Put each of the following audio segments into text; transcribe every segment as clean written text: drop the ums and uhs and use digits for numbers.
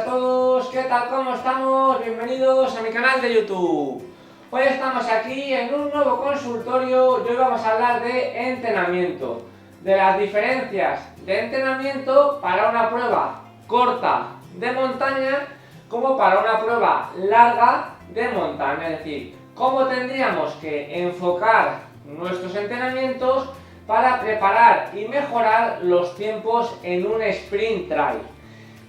a todos, ¿qué tal? ¿Cómo estamos? Bienvenidos a mi canal de YouTube. Hoy estamos aquí en un nuevo consultorio y hoy vamos a hablar de entrenamiento, de las diferencias de entrenamiento para una prueba corta de montaña como para una prueba larga de montaña, es decir, cómo tendríamos que enfocar nuestros entrenamientos para preparar y mejorar los tiempos en un sprint trail.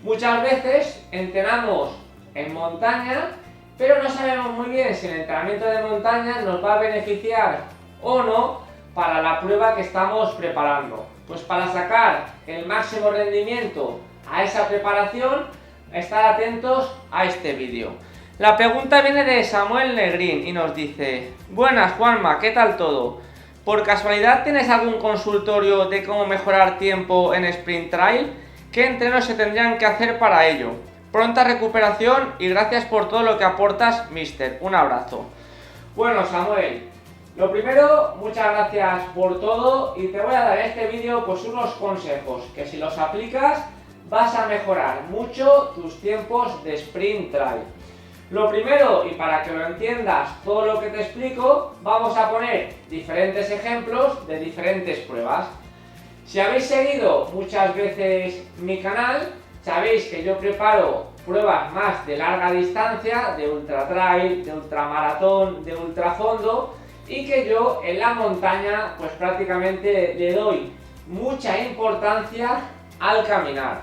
Muchas veces entrenamos en montaña, pero no sabemos muy bien si el entrenamiento de montaña nos va a beneficiar o no para la prueba que estamos preparando. Pues para sacar el máximo rendimiento a esa preparación, estar atentos a este vídeo. La pregunta viene de Samuel Negrín y nos dice: buenas Juanma, ¿qué tal todo? ¿Por casualidad tienes algún consultorio de cómo mejorar tiempo en sprint trail? ¿Qué entrenos se tendrían que hacer para ello? Pronta recuperación y gracias por todo lo que aportas, mister. Un abrazo. Bueno, Samuel, lo primero, muchas gracias por todo y te voy a dar en este vídeo pues unos consejos que si los aplicas vas a mejorar mucho tus tiempos de sprint trail. Lo primero, y para que lo entiendas todo lo que te explico, vamos a poner diferentes ejemplos de diferentes pruebas. Si habéis seguido muchas veces mi canal, sabéis que yo preparo pruebas más de larga distancia, de ultra trail, de ultramaratón, de ultrafondo, y que yo en la montaña pues prácticamente le doy mucha importancia al caminar.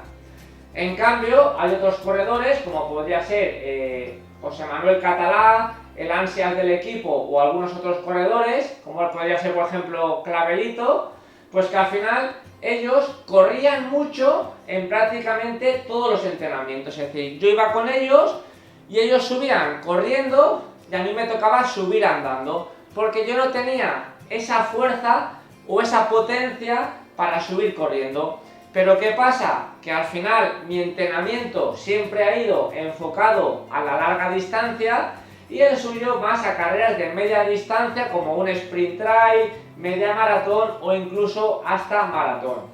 En cambio, hay otros corredores, como podría ser José Manuel Catalá, el Ansias del equipo o algunos otros corredores, como podría ser por ejemplo Clavelito, pues que al final ellos corrían mucho en prácticamente todos los entrenamientos. Es decir, yo iba con ellos y ellos subían corriendo y a mí me tocaba subir andando, porque yo no tenía esa fuerza o esa potencia para subir corriendo. Pero ¿qué pasa? Que al final mi entrenamiento siempre ha ido enfocado a la larga distancia y el suyo más a carreras de media distancia como un sprint trail, media maratón o incluso hasta maratón.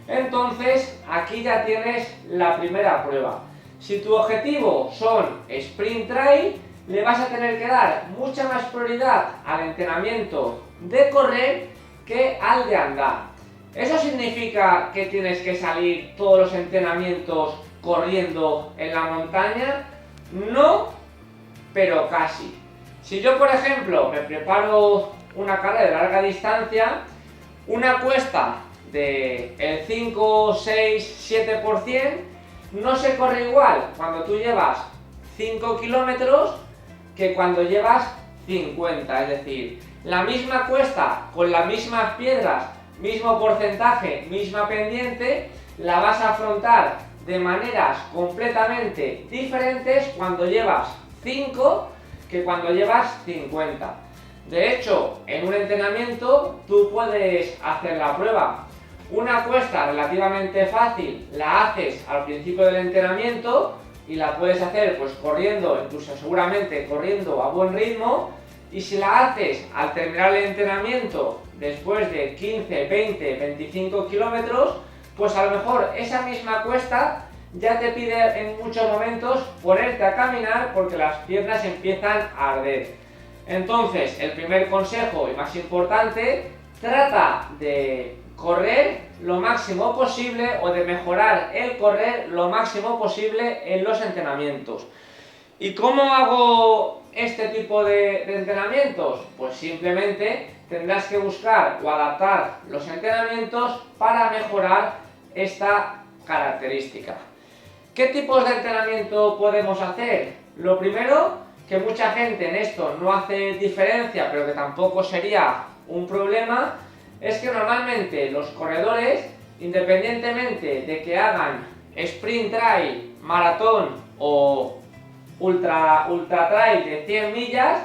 Entonces aquí ya tienes la primera prueba. Si tu objetivo son sprint trail, le vas a tener que dar mucha más prioridad al entrenamiento de correr que al de andar. ¿Eso significa que tienes que salir todos los entrenamientos corriendo en la montaña? No, pero casi. Si yo, por ejemplo, me preparo una carrera de larga distancia, una cuesta del 5, 6, 7% no se corre igual cuando tú llevas 5 kilómetros que cuando llevas 50. Es decir, la misma cuesta con las mismas piedras, mismo porcentaje, misma pendiente, la vas a afrontar de maneras completamente diferentes cuando llevas 5 que cuando llevas 50. De hecho, en un entrenamiento tú puedes hacer la prueba. Una cuesta relativamente fácil la haces al principio del entrenamiento y la puedes hacer pues corriendo, incluso seguramente corriendo a buen ritmo, y si la haces al terminar el entrenamiento después de 15, 20, 25 kilómetros, pues a lo mejor esa misma cuesta ya te pide en muchos momentos ponerte a caminar porque las piernas empiezan a arder. Entonces, el primer consejo y más importante, trata de correr lo máximo posible o de mejorar el correr lo máximo posible en los entrenamientos. ¿Y cómo hago este tipo de entrenamientos? Pues simplemente tendrás que buscar o adaptar los entrenamientos para mejorar esta característica. ¿Qué tipos de entrenamiento podemos hacer? Lo primero, que mucha gente en esto no hace diferencia, pero que tampoco sería un problema, es que normalmente los corredores, independientemente de que hagan sprint trail, maratón o ultra trail de 100 millas,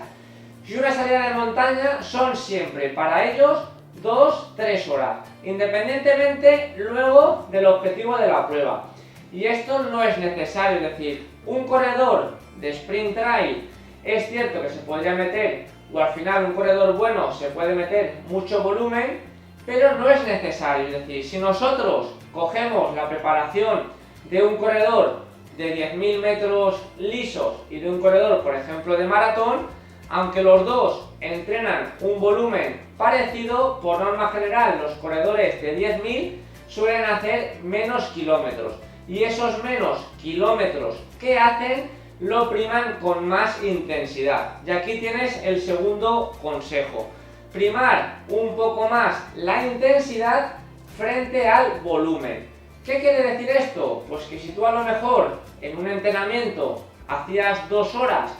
y una salida de montaña son siempre para ellos 2-3 horas, independientemente luego del objetivo de la prueba. Y esto no es necesario, es decir, un corredor de sprint trail es cierto que se podría meter, o al final un corredor bueno se puede meter mucho volumen, pero no es necesario. Es decir, si nosotros cogemos la preparación de un corredor de 10.000 metros lisos y de un corredor, por ejemplo, de maratón, aunque los dos entrenan un volumen parecido, por norma general los corredores de 10.000 suelen hacer menos kilómetros, y esos menos kilómetros que hacen lo priman con más intensidad. Y aquí tienes el segundo consejo: primar un poco más la intensidad frente al volumen. ¿Qué quiere decir esto? Pues que si tú a lo mejor en un entrenamiento hacías 2 horas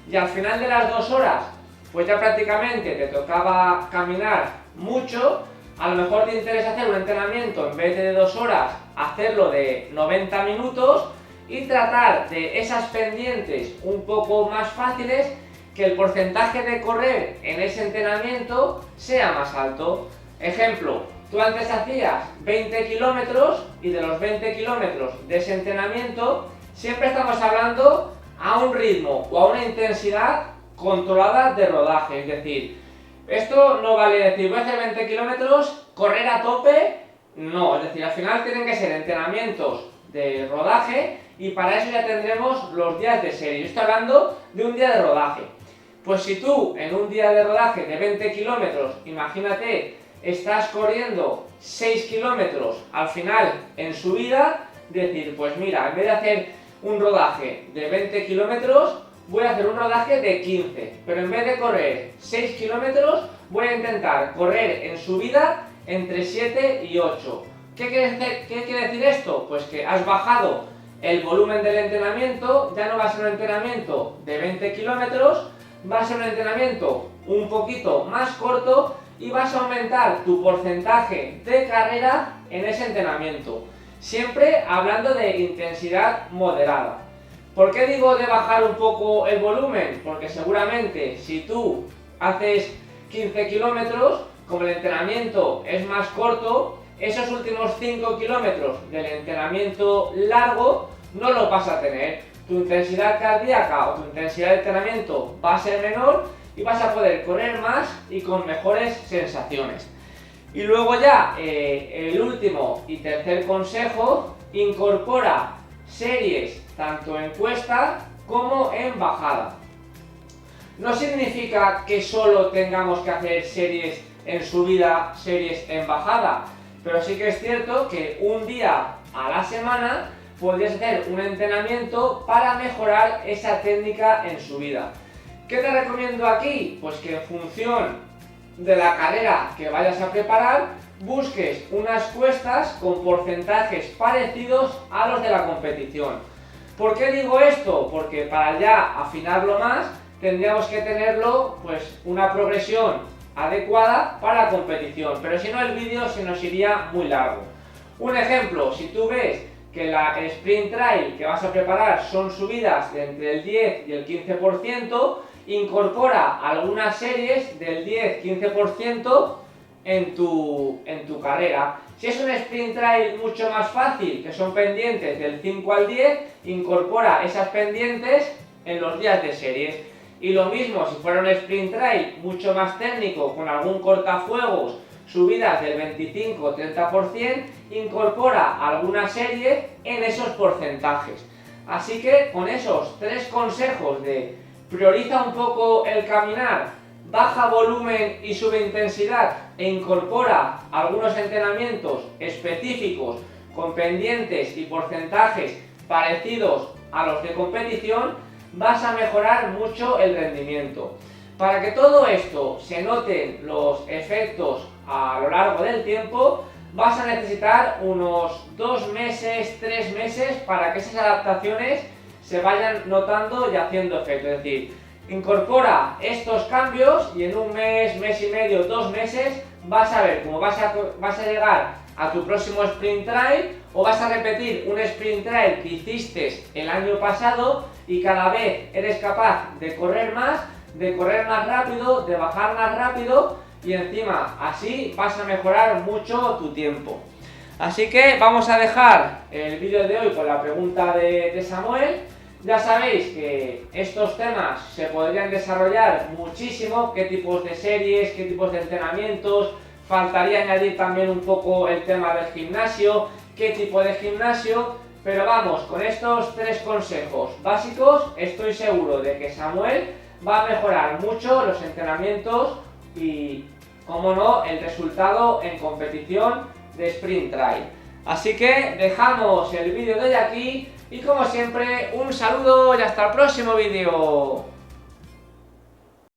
y al final de las 2 horas pues ya prácticamente te tocaba caminar mucho, a lo mejor te interesa hacer un entrenamiento, en vez de 2 horas, hacerlo de 90 minutos y tratar de esas pendientes un poco más fáciles, que el porcentaje de correr en ese entrenamiento sea más alto. Ejemplo, tú antes hacías 20 kilómetros y de los 20 kilómetros de ese entrenamiento siempre estamos hablando a un ritmo o a una intensidad controlada de rodaje. Es decir, esto no vale decir voy a hacer 20 kilómetros, correr a tope, no. Es decir, al final tienen que ser entrenamientos de rodaje, y para eso ya tendremos los días de serie. Yo estoy hablando de un día de rodaje. Pues si tú en un día de rodaje de 20 kilómetros, imagínate, estás corriendo 6 kilómetros al final en subida, decir, pues mira, en vez de hacer un rodaje de 20 kilómetros, voy a hacer un rodaje de 15, pero en vez de correr 6 kilómetros, voy a intentar correr en subida entre 7 y 8. ¿Qué quiere decir esto? Pues que has bajado el volumen del entrenamiento, ya no va a ser un entrenamiento de 20 kilómetros, va a ser un entrenamiento un poquito más corto y vas a aumentar tu porcentaje de carrera en ese entrenamiento. Siempre hablando de intensidad moderada. ¿Por qué digo de bajar un poco el volumen? Porque seguramente si tú haces 15 kilómetros, como el entrenamiento es más corto, esos últimos 5 kilómetros del entrenamiento largo no lo vas a tener. Tu intensidad cardíaca o tu intensidad de entrenamiento va a ser menor y vas a poder correr más y con mejores sensaciones. Y luego ya, el último y tercer consejo: incorpora series tanto en cuesta como en bajada. No significa que solo tengamos que hacer series en subida, series en bajada, pero sí que es cierto que un día a la semana podrías hacer un entrenamiento para mejorar esa técnica en subida. ¿Qué te recomiendo aquí? Pues que en función de la carrera que vayas a preparar, busques unas cuestas con porcentajes parecidos a los de la competición. ¿Por qué digo esto? Porque para ya afinarlo más, tendríamos que tenerlo pues una progresión adecuada para la competición, pero si no el vídeo se nos iría muy largo. Un ejemplo: si tú ves que el sprint trail que vas a preparar son subidas de entre el 10 y el 15%, incorpora algunas series del 10-15% en tu carrera. Si es un sprint trail mucho más fácil, que son pendientes del 5 al 10, incorpora esas pendientes en los días de series. Y lo mismo si fuera un sprint trail mucho más técnico, con algún cortafuegos, subidas del 25-30%, incorpora alguna serie en esos porcentajes. Así que con esos 3 consejos de prioriza un poco el caminar, baja volumen y sube intensidad e incorpora algunos entrenamientos específicos con pendientes y porcentajes parecidos a los de competición, vas a mejorar mucho el rendimiento. Para que todo esto se noten los efectos a lo largo del tiempo, vas a necesitar unos 2 meses, 3 meses para que esas adaptaciones se vayan notando y haciendo efecto. Es decir, incorpora estos cambios y en un mes, mes y medio, 2 meses vas a ver cómo vas a llegar a tu próximo sprint trail, o vas a repetir un sprint trail que hiciste el año pasado y cada vez eres capaz de correr más rápido, de bajar más rápido, y encima así vas a mejorar mucho tu tiempo. Así que vamos a dejar el vídeo de hoy con la pregunta de Samuel. Ya sabéis que estos temas se podrían desarrollar muchísimo: qué tipos de series, qué tipos de entrenamientos, faltaría añadir también un poco el tema del gimnasio, qué tipo de gimnasio, Pero vamos, con estos 3 consejos básicos estoy seguro de que Samuel va a mejorar mucho los entrenamientos y, como no, el resultado en competición de sprint trail. Así que dejamos el vídeo de hoy aquí y, como siempre, un saludo y hasta el próximo vídeo.